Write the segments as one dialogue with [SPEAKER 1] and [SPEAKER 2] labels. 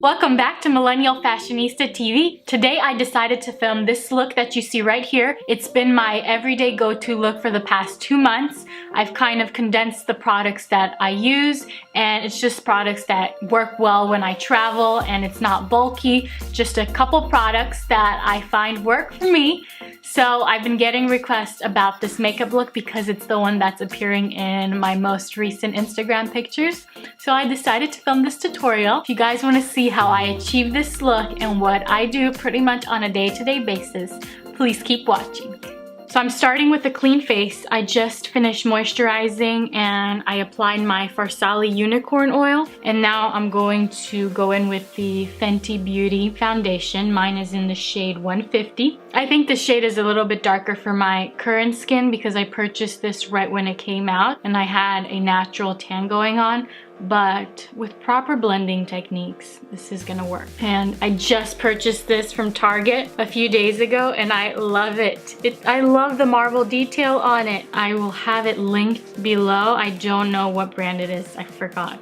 [SPEAKER 1] Welcome back to Millennial Fashionista TV. Today I decided to film this look that you see right here. It's been my everyday go-to look for the past 2 months. I've kind of condensed the products that I use, and it's just products that work well when I travel, and it's not bulky. Just a couple products that I find work for me. So I've been getting requests about this makeup look because it's the one that's appearing in my most recent Instagram pictures. So I decided to film this tutorial. If you guys want to see how I achieve this look and what I do pretty much on a day-to-day basis, please keep watching. So I'm starting with a clean face. I just finished moisturizing and I applied my Farsali Unicorn Oil. And now I'm going to go in with the Fenty Beauty foundation. Mine is in the shade 150. I think the shade is a little bit darker for my current skin because I purchased this right when it came out and I had a natural tan going on. But with proper blending techniques, this is gonna work. And I just purchased this from Target a few days ago and I love it. I love the marble detail on it. I will have it linked below. I don't know what brand it is, I forgot.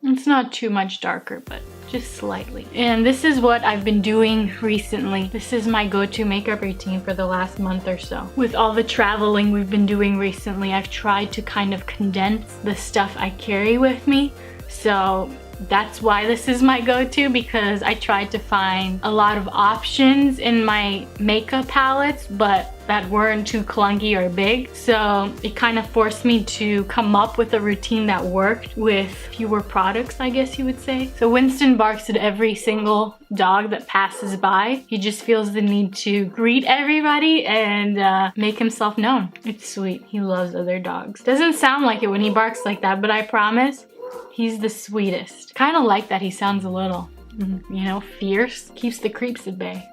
[SPEAKER 1] It's not too much darker, but just slightly. And this is what I've been doing recently. This is my go-to makeup routine for the last month or so. With all the traveling we've been doing recently, I've tried to kind of condense the stuff I carry with me. So that's why this is my go-to, because I tried to find a lot of options in my makeup palettes, but that weren't too clunky or big. So it kind of forced me to come up with a routine that worked with fewer products, I guess you would say. So Winston barks at every single dog that passes by. He just feels the need to greet everybody and make himself known. It's sweet. He loves other dogs. Doesn't sound like it when he barks like that, but I promise he's the sweetest. Kind of like that he sounds a little, you know, fierce. Keeps the creeps at bay.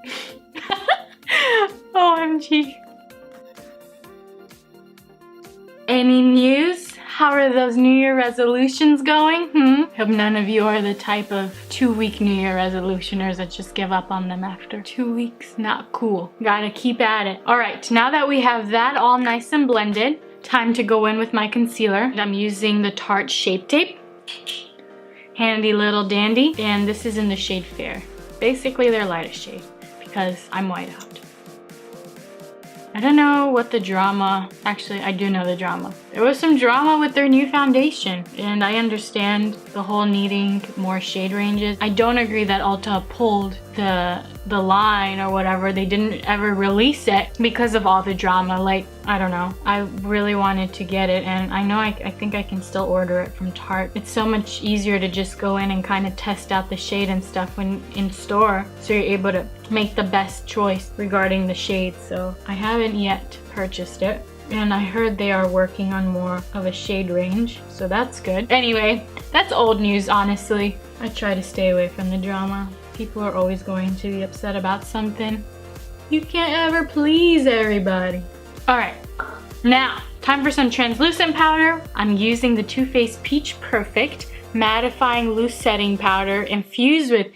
[SPEAKER 1] OMG. Any news? How are those New Year resolutions going? Hope none of you are the type of 2-week New Year resolutioners that just give up on them after 2 weeks. Not cool. Gotta keep at it. Alright, now that we have that all nice and blended, time to go in with my concealer. I'm using the Tarte Shape Tape. Handy little dandy. And this is in the shade Fair. Basically their lightest shade because I'm white out. I don't know what the drama, actually I do know the drama. There was some drama with their new foundation and I understand the whole needing more shade ranges. I don't agree that Ulta pulled the line or whatever. They didn't ever release it because of all the drama. Like, I don't know. I really wanted to get it and I know I think I can still order it from Tarte. It's so much easier to just go in and kind of test out the shade and stuff when in store, so you're able to make the best choice regarding the shade. So I haven't yet purchased it. And I heard they are working on more of a shade range, so that's good. Anyway, that's old news, honestly. I try to stay away from the drama. People are always going to be upset about something. You can't ever please everybody. Alright, now, time for some translucent powder. I'm using the Too Faced Peach Perfect Mattifying Loose Setting Powder infused with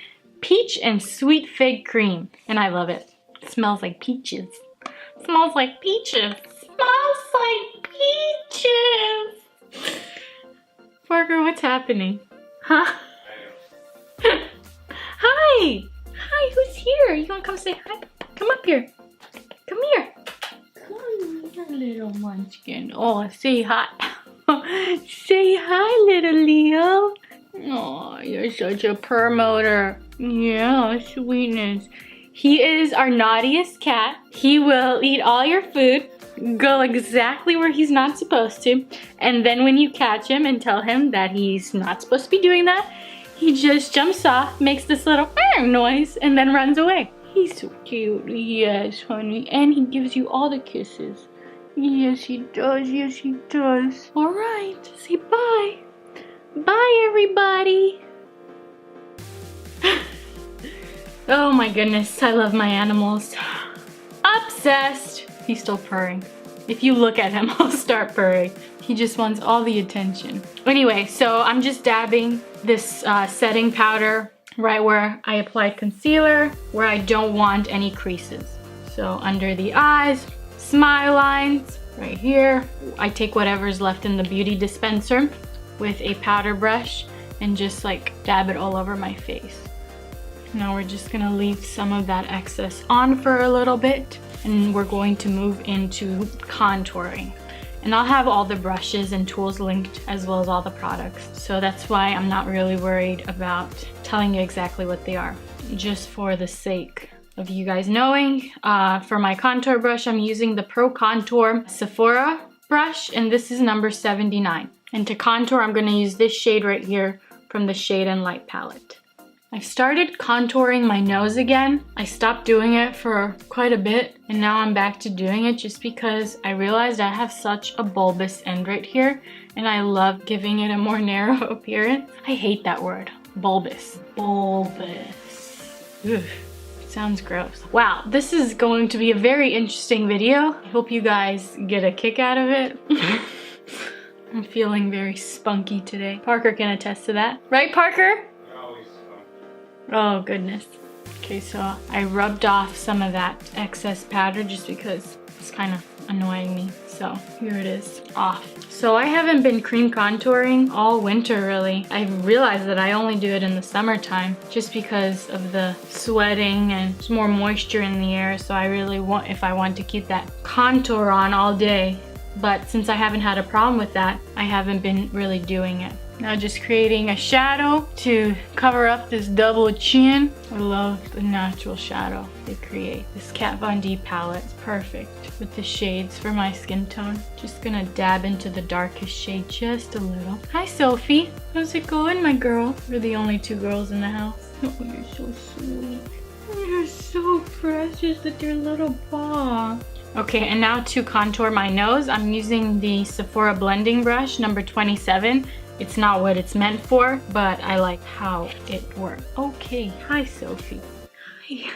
[SPEAKER 1] peach and sweet fig cream. And I love it. It smells like peaches. It smells like peaches. Smells like peaches. Parker, what's happening? Huh? Hi! Hi, who's here? You wanna come say hi? Come up here. Come here. Come here, little munchkin. Oh, say hi. Say hi, little Leo. Oh, you're such a purr motor. Yeah, sweetness. He is our naughtiest cat. He will eat all your food, go exactly where he's not supposed to, and then when you catch him and tell him that he's not supposed to be doing that, he just jumps off, makes this little noise, and then runs away. He's so cute. Yes, honey. And he gives you all the kisses. Yes, he does. Yes, he does. All right. Say bye. Bye, everybody. Oh my goodness. I love my animals. Obsessed. He's still purring. If you look at him, I'll start purring. He just wants all the attention. Anyway, so I'm just dabbing this setting powder right where I applied concealer, where I don't want any creases. So under the eyes, smile lines, right here. I take whatever's left in the beauty dispenser with a powder brush and just like dab it all over my face. Now we're just gonna leave some of that excess on for a little bit, and we're going to move into contouring. And I'll have all the brushes and tools linked as well as all the products. So that's why I'm not really worried about telling you exactly what they are, just for the sake of you guys knowing. For my contour brush, I'm using the Pro Contour Sephora brush, and this is number 79. And to contour, I'm gonna use this shade right here from the Shade and Light palette. I started contouring my nose again. I stopped doing it for quite a bit, and now I'm back to doing it just because I realized I have such a bulbous end right here, and I love giving it a more narrow appearance. I hate that word, bulbous. Bulbous. Ugh. Sounds gross. Wow, this is going to be a very interesting video. I hope you guys get a kick out of it. I'm feeling very spunky today. Parker can attest to that. Right, Parker? Oh goodness. Okay, so I rubbed off some of that excess powder just because it's kind of annoying me. So here it is, off. So I haven't been cream contouring all winter really. I realized that I only do it in the summertime just because of the sweating and there's more moisture in the air. So I really want, if I want to keep that contour on all day. But since I haven't had a problem with that, I haven't been really doing it. Now just creating a shadow to cover up this double chin. I love the natural shadow they create. This Kat Von D palette is perfect with the shades for my skin tone. Just gonna dab into the darkest shade just a little. Hi Sophie, how's it going my girl? We're the only two girls in the house. Oh, you're so sweet. Oh, you're so precious with your little paw. Okay, and now to contour my nose, I'm using the Sephora blending brush number 27. It's not what it's meant for, but I like how it works. Okay, hi Sophie. Hi.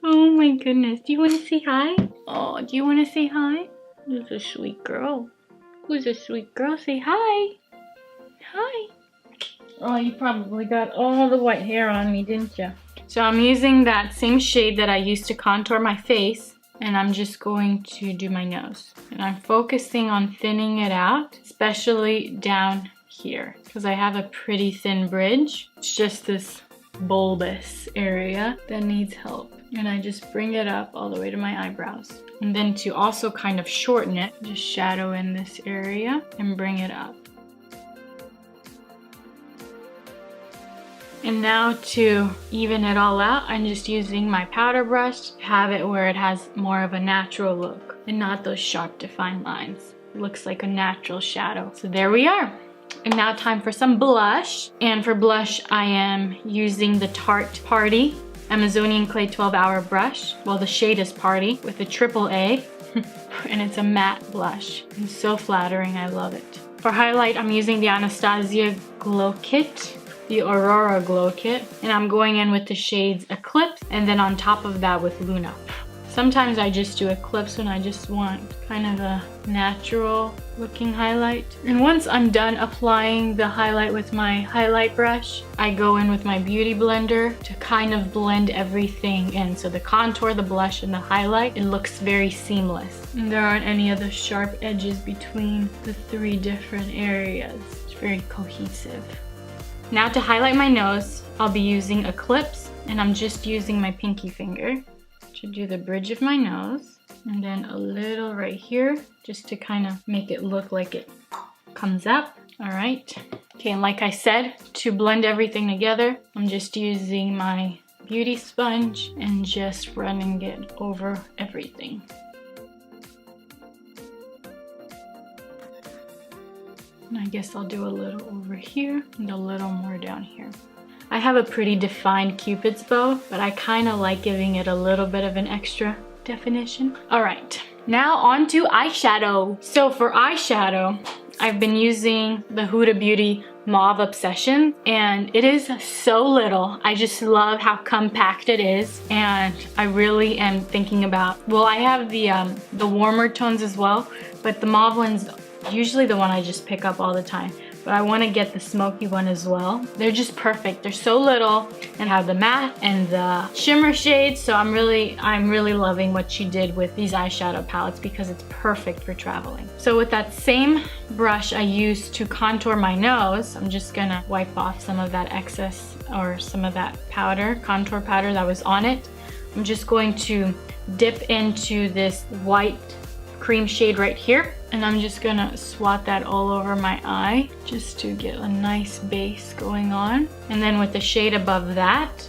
[SPEAKER 1] Oh my goodness, do you want to say hi? Oh, do you want to say hi? Who's a sweet girl? Who's a sweet girl? Say hi. Hi. Oh, you probably got all the white hair on me, didn't you? So I'm using that same shade that I used to contour my face, and I'm just going to do my nose. And I'm focusing on thinning it out, especially down here, because I have a pretty thin bridge. It's just this bulbous area that needs help. And I just bring it up all the way to my eyebrows. And then to also kind of shorten it, just shadow in this area and bring it up. And now to even it all out, I'm just using my powder brush to have it where it has more of a natural look and not those sharp defined lines. It looks like a natural shadow. So there we are. And now time for some blush. And for blush, I am using the Tarte Party Amazonian Clay 12-hour brush. Well, the shade is Party with a AAA. And it's a matte blush. It's so flattering, I love it. For highlight, I'm using the Anastasia Glow Kit, the Aurora Glow Kit, and I'm going in with the shades Eclipse, and then on top of that with Luna. Sometimes I just do Eclipse when I just want kind of a natural looking highlight. And once I'm done applying the highlight with my highlight brush, I go in with my beauty blender to kind of blend everything in. So the contour, the blush, and the highlight, it looks very seamless. And there aren't any other sharp edges between the three different areas. It's very cohesive. Now to highlight my nose, I'll be using Eclipse, and I'm just using my pinky finger to do the bridge of my nose, and then a little right here, just to kind of make it look like it comes up. All right. Okay, and like I said, to blend everything together, I'm just using my beauty sponge and just running it over everything. And I guess I'll do a little over here and a little more down here. I have a pretty defined Cupid's bow, but I kind of like giving it a little bit of an extra definition. All right, now on to eyeshadow. So for eyeshadow, I've been using the Huda Beauty Mauve Obsession, and it is so little. I just love how compact it is, and I really am thinking about, well, I have the warmer tones as well, but the mauve one's usually the one I just pick up all the time. But but I want to get the smoky one as well. They're just perfect. They're so little and have the matte and the shimmer shades. So I'm really loving what she did with these eyeshadow palettes because it's perfect for traveling. So with that same brush I used to contour my nose, I'm just gonna wipe off some of that excess or some of that powder, contour powder that was on it. I'm just going to dip into this white cream shade right here, and I'm just gonna swat that all over my eye just to get a nice base going on. And then with the shade above that,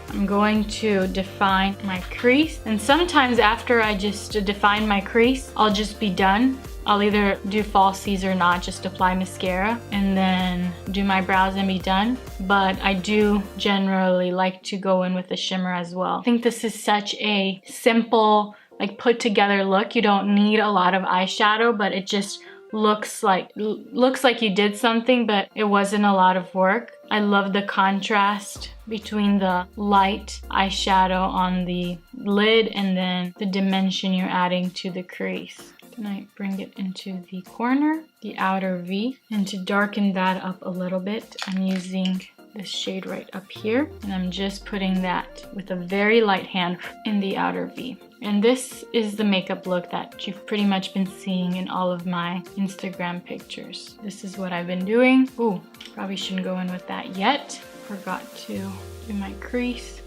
[SPEAKER 1] I'm going to define my crease. And sometimes after I just define my crease, I'll just be done. I'll either do falsies or not, just apply mascara and then do my brows and be done. But I do generally like to go in with the shimmer as well. I think this is such a simple, like put together look. You don't need a lot of eyeshadow, but it just looks like you did something, but it wasn't a lot of work. I love the contrast between the light eyeshadow on the lid and then the dimension you're adding to the crease. And I bring it into the corner, the outer V, and to darken that up a little bit, I'm using this shade right up here, and I'm just putting that with a very light hand in the outer V. And this is the makeup look that you've pretty much been seeing in all of my Instagram pictures. This is what I've been doing. Ooh, probably shouldn't go in with that yet. Forgot to do my crease.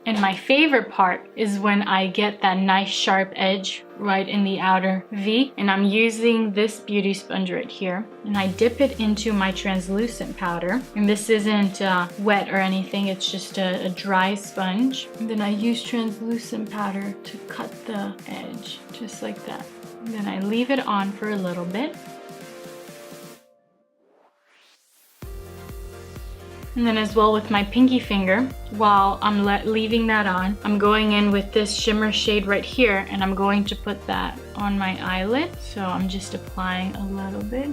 [SPEAKER 1] And my favorite part is when I get that nice sharp edge right in the outer V, and I'm using this beauty sponge right here, and I dip it into my translucent powder. And this isn't wet or anything, it's just a dry sponge. And then I use translucent powder to cut the edge, just like that. And then I leave it on for a little bit. And then as well with my pinky finger, while I'm leaving that on, I'm going in with this shimmer shade right here, and I'm going to put that on my eyelid. So I'm just applying a little bit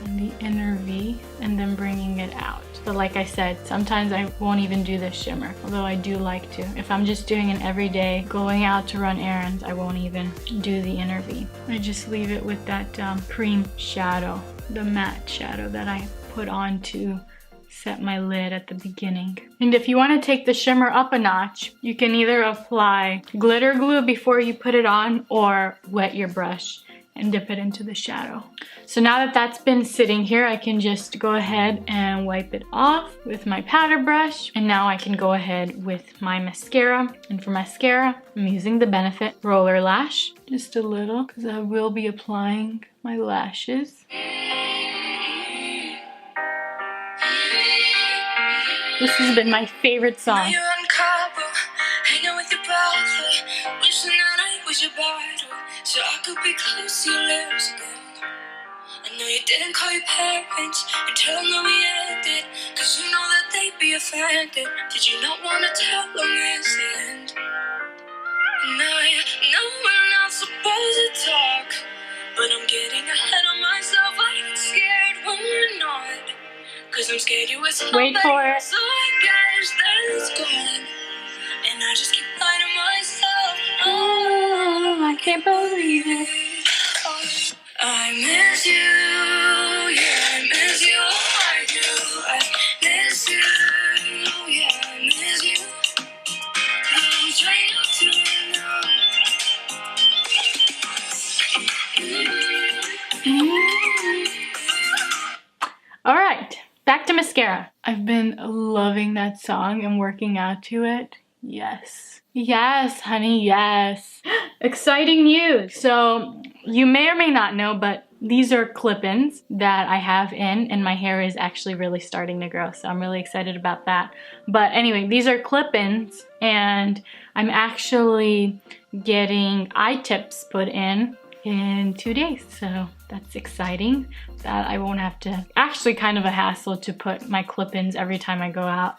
[SPEAKER 1] in the inner V and then bringing it out. But like I said, sometimes I won't even do this shimmer, although I do like to. If I'm just doing an everyday, going out to run errands, I won't even do the inner V. I just leave it with that cream shadow, the matte shadow that I put on to set my lid at the beginning. And if you want to take the shimmer up a notch, you can either apply glitter glue before you put it on or wet your brush and dip it into the shadow. So now that that's been sitting here, I can just go ahead and wipe it off with my powder brush. And now I can go ahead with my mascara. And for mascara, I'm using the Benefit Roller Lash, just a little, because I will be applying my lashes. This has been my favorite song.
[SPEAKER 2] You're on Cabo, hanging with your brother, wishing that I was your bottle, so I could be close to your lips again. I know you didn't call your parents and tell them that we ended, cause you know that they'd be offended. Did you not want to tell them it's the end? And I know we're not supposed to talk, but I'm getting ahead of myself. I get scared when we're not, cause I'm scared you was
[SPEAKER 1] Wait for it.
[SPEAKER 2] So I guess that it's gone, and I just keep lying to myself.
[SPEAKER 1] Oh, I can't believe it.
[SPEAKER 2] Oh, I miss you, yeah, I miss you, I do. I miss you, yeah, I miss you. I'm trying not to know.
[SPEAKER 1] All right. Back to mascara. I've been loving that song and working out to it. Yes. Yes, honey, yes. Exciting news. So you may or may not know, but these are clip-ins that I have in, and my hair is actually really starting to grow, so I'm really excited about that. But anyway, these are clip-ins, and I'm actually getting eye tips put in 2 days, so that's exciting. That I won't have to, actually kind of a hassle to put my clip-ins every time I go out,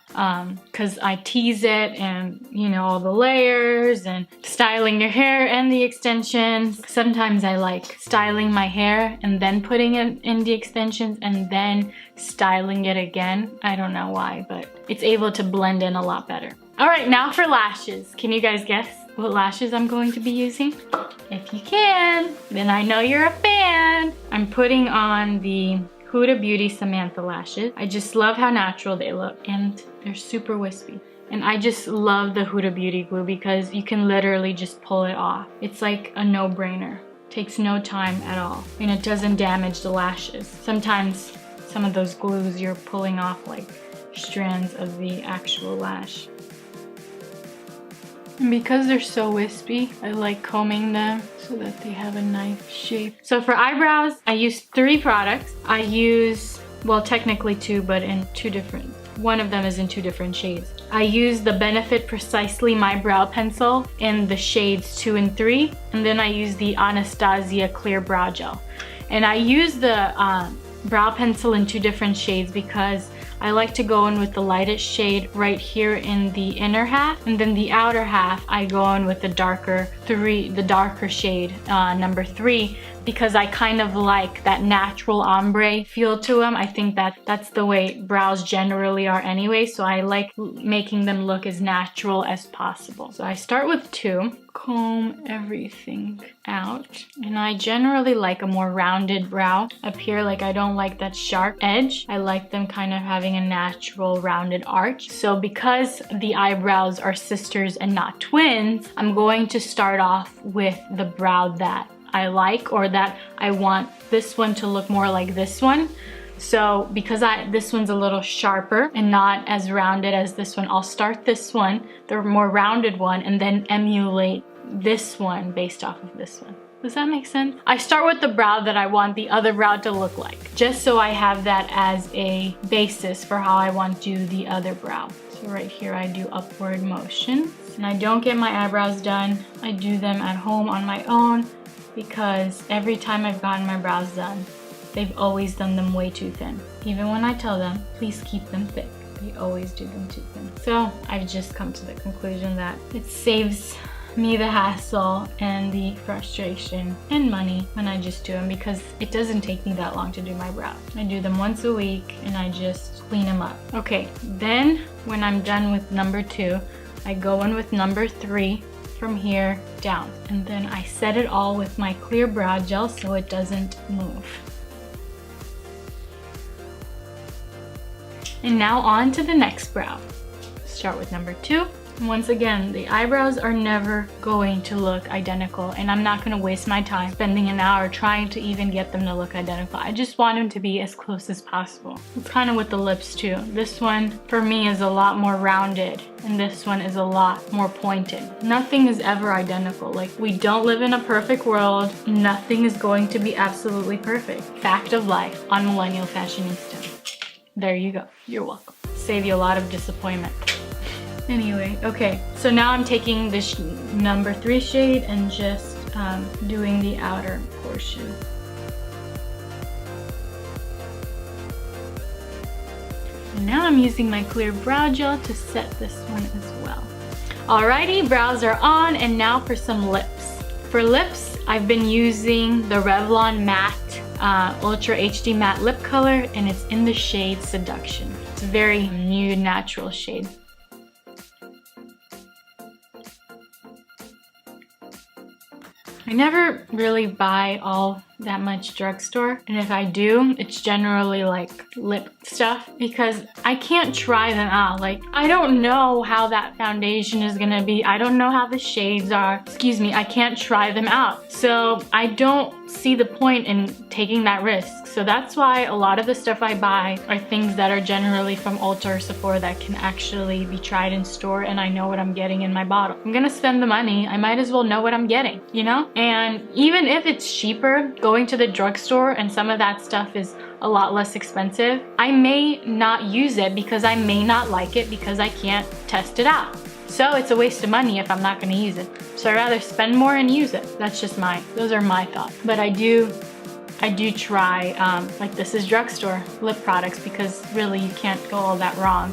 [SPEAKER 1] because I tease it, and you know, all the layers and styling your hair and the extensions. Sometimes I like styling my hair and then putting it in the extensions and then styling it again. I don't know why, but it's able to blend in a lot better. All right, now for lashes. Can you guys guess? what lashes I'm going to be using? If you can, then I know you're a fan. I'm putting on the Huda Beauty Samantha lashes. I just love how natural they look and they're super wispy. And I just love the Huda Beauty glue because you can literally just pull it off. It's like a no-brainer. Takes no time at all. And it doesn't damage the lashes. Sometimes some of those glues you're pulling off like strands of the actual lash. And because they're so wispy, I like combing them so that they have a nice shape. So for eyebrows, I use 3 products. I use, well, technically 2, but in 2 different. One of them is in 2 different shades. I use the Benefit Precisely My Brow Pencil in the shades 2 and 3. And then I use the Anastasia Clear Brow Gel. And I use the brow pencil in 2 different shades because I like to go in with the lightest shade right here in the inner half, and then the outer half I go in with the darker shade, number 3, because I kind of like that natural ombre feel to them. I think that's the way brows generally are anyway, so I like making them look as natural as possible. So I start with 2, comb everything out, and I generally like a more rounded brow up here. Like, I don't like that sharp edge. I like them kind of having a natural rounded arch. So because the eyebrows are sisters and not twins, I'm going to start off with the brow that I like, or that I want this one to look more like this one. So because this one's a little sharper and not as rounded as this one, I'll start this one, the more rounded one, and then emulate this one based off of this one. Does that make sense? I start with the brow that I want the other brow to look like, just so I have that as a basis for how I want to do the other brow. So right here I do upward motion, and I don't get my eyebrows done. I do them at home on my own because every time I've gotten my brows done, they've always done them way too thin. Even when I tell them, please keep them thick, they always do them too thin. So I've just come to the conclusion that it saves me the hassle and the frustration and money when I just do them, because it doesn't take me that long to do my brows. I do them once a week and I just clean them up. Okay, then when I'm done with number 2, I go in with number 3 from here down, and then I set it all with my clear brow gel so it doesn't move. And now on to the next brow. Start with number 2. Once again, the eyebrows are never going to look identical, and I'm not going to waste my time spending an hour trying to even get them to look identical. I just want them to be as close as possible. It's kind of with the lips too. This one for me is a lot more rounded, and this one is a lot more pointed. Nothing is ever identical. Like, we don't live in a perfect world. Nothing is going to be absolutely perfect. Fact of life on Millennial Fashionista. There you go. You're welcome. Save you a lot of disappointment. Anyway, okay, so now I'm taking this number 3 shade and just doing the outer portion. And now I'm using my clear brow gel to set this one as well. Alrighty, brows are on, and now for some lips. For lips, I've been using the Revlon Matte Ultra HD Matte Lip Color, and it's in the shade Seduction. It's a very nude, natural shade. I never really buy all that much drugstore, and if I do, it's generally like lip stuff, because I can't try them out. Like, I don't know how that foundation is gonna be. I don't know how the shades are. Excuse me, I can't try them out. So I don't see the point in taking that risk. So that's why a lot of the stuff I buy are things that are generally from Ulta or Sephora that can actually be tried in store, and I know what I'm getting in my bottle. I'm gonna spend the money, I might as well know what I'm getting, you know? And even if it's cheaper, going to the drugstore and some of that stuff is a lot less expensive, I may not use it because I may not like it because I can't test it out. So it's a waste of money if I'm not gonna use it. So I'd rather spend more and use it. That's just those are my thoughts. But I do try, like, this is drugstore lip products, because really you can't go all that wrong.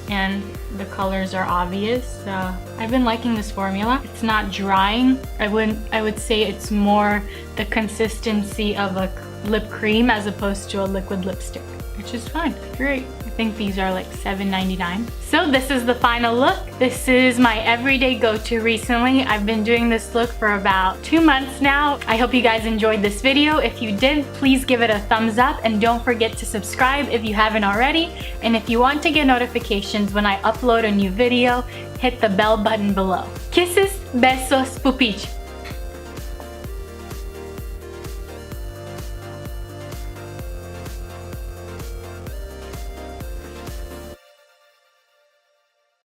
[SPEAKER 1] And the colors are obvious. I've been liking this formula. It's not drying. I would say it's more the consistency of a lip cream as opposed to a liquid lipstick, which is fine. Great. I think these are like $7.99. So this is the final look. This is my everyday go-to recently. I've been doing this look for about 2 months now. I hope you guys enjoyed this video. If you did, please give it a thumbs up and don't forget to subscribe if you haven't already. And if you want to get notifications when I upload a new video, hit the bell button below. Kisses, besos, pupić.